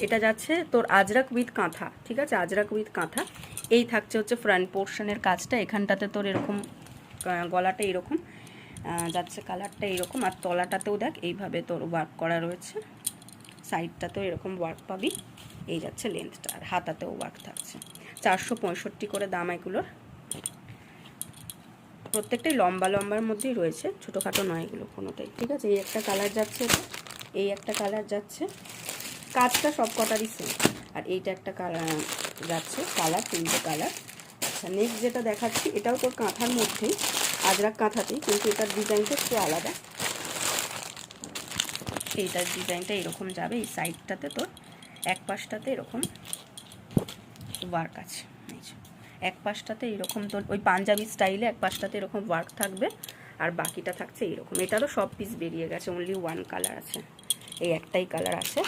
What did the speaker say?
এটা যাচ্ছে তোর আজরাক উইথ কাঁথা, ঠিক আছে, আজরাক উইথ কাঁথা। এই থাকছে হচ্ছে ফ্রন্ট পোর্শনের কাজটা, এখানটাতে তোর এরকম গলাটা এরকম যাচ্ছে, কালারটা এরকম, আর তলাটাতেও দেখ এইভাবে তোর ওয়ার্ক করা রয়েছে, সাইডটাতেও এরকম ওয়ার্ক পাবি। এই যাচ্ছে লেন্থটা, আর হাতাতেও ওয়ার্ক থাকছে। 465 করে দাম এগুলোর, প্রত্যেকটাই লম্বা লম্বার মধ্যেই রয়েছে, ছোটোখাটো নয় এগুলো কোনোটাই, ঠিক আছে। এই একটা কালার যাচ্ছে, এটা এই একটা কালার যাচ্ছে, কাজটা সব কটারই সেম। আর এইটা একটা কালার যাচ্ছে, কালার, তিনটে কালার। আচ্ছা, নেক্সট যেটা দেখাচ্ছি, এটাও তোর কাঁথার মধ্যেই, আজরাক কাঁথাতেই, কিন্তু এটার ডিজাইনটা একটু আলাদা। এইটার ডিজাইনটা এরকম যাবে, এই সাইডটাতে তোর এক পাশটাতে এরকম ওয়ার্ক আছে, এক পাশটাতে এরকম তোর ওই পাঞ্জাবি স্টাইলে এক পাশটাতে এরকম ওয়ার্ক থাকবে, আর বাকিটা থাকছে এরকম। এটারও সব পিস বেরিয়ে গেছে, অনলি ওয়ান কালার আছে, এই একটাই কালার আছে।